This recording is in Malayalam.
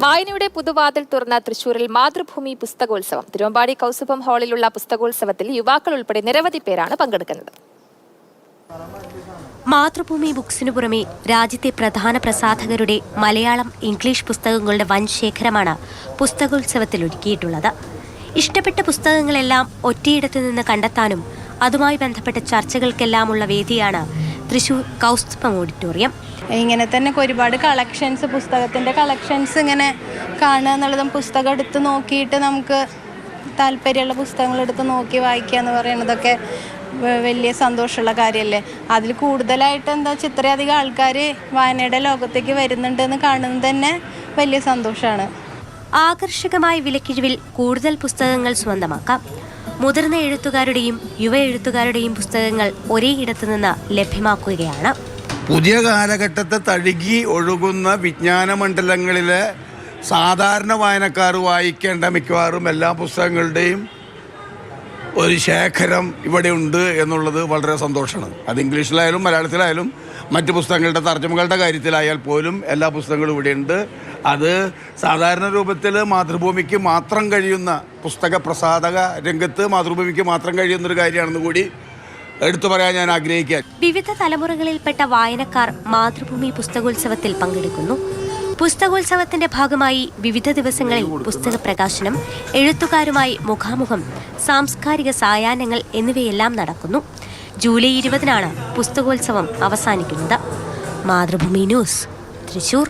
വായനയുടെ പുതുവാതിൽ തുറന്ന തൃശൂരിൽ മാതൃഭൂമി പുസ്തകോത്സവം. തിരുവമ്പാടി കൗസുഭം ഹാളിലുള്ള പുസ്തകോത്സവത്തിൽ യുവാക്കൾ ഉൾപ്പെടെ നിരവധി പേരാണ് പങ്കെടുക്കുന്നത്. മാതൃഭൂമി ബുക്സിനു പുറമെ രാജ്യത്തെ പ്രധാന പ്രസാധകരുടെ മലയാളം, ഇംഗ്ലീഷ് പുസ്തകങ്ങളുടെ വൻ ശേഖരമാണ് പുസ്തകോത്സവത്തിൽ ഒരുക്കിയിട്ടുള്ളത്. ഇഷ്ടപ്പെട്ട പുസ്തകങ്ങളെല്ലാം ഒറ്റയിടത്തു നിന്ന് കണ്ടെത്താനും അതുമായി ബന്ധപ്പെട്ട ചർച്ചകൾക്കെല്ലാമുള്ള വേദിയാണ് തൃശൂർ കൗസ്തുഭം ഓഡിറ്റോറിയം. ഇങ്ങനെ തന്നെ ഒരുപാട് കളക്ഷൻസ്, പുസ്തകത്തിൻ്റെ കളക്ഷൻസ് ഇങ്ങനെ കാണുക എന്നുള്ളതും പുസ്തകം എടുത്ത് നോക്കിയിട്ട് നമുക്ക് താല്പര്യമുള്ള പുസ്തകങ്ങൾ എടുത്ത് നോക്കി വായിക്കുക എന്ന് പറയുന്നതൊക്കെ വലിയ സന്തോഷമുള്ള കാര്യമല്ലേ. അതിൽ കൂടുതലായിട്ട് ഇത്രയധികം ആൾക്കാർ വായനയുടെ ലോകത്തേക്ക് വരുന്നുണ്ടെന്ന് കാണുന്നത് തന്നെ വലിയ സന്തോഷമാണ്. ആകർഷകമായ വിലക്കിഴിവിൽ കൂടുതൽ പുസ്തകങ്ങൾ സ്വന്തമാക്കാം. മുതിർന്ന എഴുത്തുകാരുടെയും യുവ എഴുത്തുകാരുടെയും പുസ്തകങ്ങൾ ഒരേ ഇടത്തു നിന്ന് ലഭ്യമാക്കുകയാണ്. പുതിയ കാലഘട്ടത്തെ തഴുകി ഒഴുകുന്ന വിജ്ഞാന മണ്ഡലങ്ങളിലെ സാധാരണ വായനക്കാർ വായിക്കേണ്ട മിക്കവാറും എല്ലാ പുസ്തകങ്ങളുടെയും ഒരു ശേഖരം ഇവിടെ ഉണ്ട് എന്നുള്ളത് വളരെ സന്തോഷമാണ്. അത് ഇംഗ്ലീഷിലായാലും മലയാളത്തിലായാലും മറ്റ് പുസ്തകങ്ങളുടെ തർജ്ജമകളുടെ കാര്യത്തിലായാൽ പോലും എല്ലാ പുസ്തകങ്ങളും ഇവിടെയുണ്ട്. അത് സാധാരണ രൂപത്തിൽ മാതൃഭൂമിക്ക് മാത്രം കഴിയുന്ന, പുസ്തക പ്രസാധക രംഗത്ത് മാതൃഭൂമിക്ക് മാത്രം കഴിയുന്നൊരു കാര്യമാണെന്ന് കൂടി എടുത്തു പറയാൻ ഞാൻ ആഗ്രഹിക്കാൻ. വിവിധ തലമുറകളിൽപ്പെട്ട വായനക്കാർ മാതൃഭൂമി പുസ്തകോത്സവത്തിൽ പങ്കെടുക്കുന്നു. പുസ്തകോത്സവത്തിന്റെ ഭാഗമായി വിവിധ ദിവസങ്ങളിൽ പുസ്തക പ്രകാശനം, എഴുത്തുകാരുമായി മുഖാമുഖം, സാംസ്കാരിക സായാഹ്നങ്ങൾ എന്നിവയെല്ലാം നടക്കുന്നു. ജൂലൈ 20-നാണ് പുസ്തകോത്സവം അവസാനിക്കുന്നത്. മാതൃഭൂമി ന്യൂസ്, തൃശൂർ.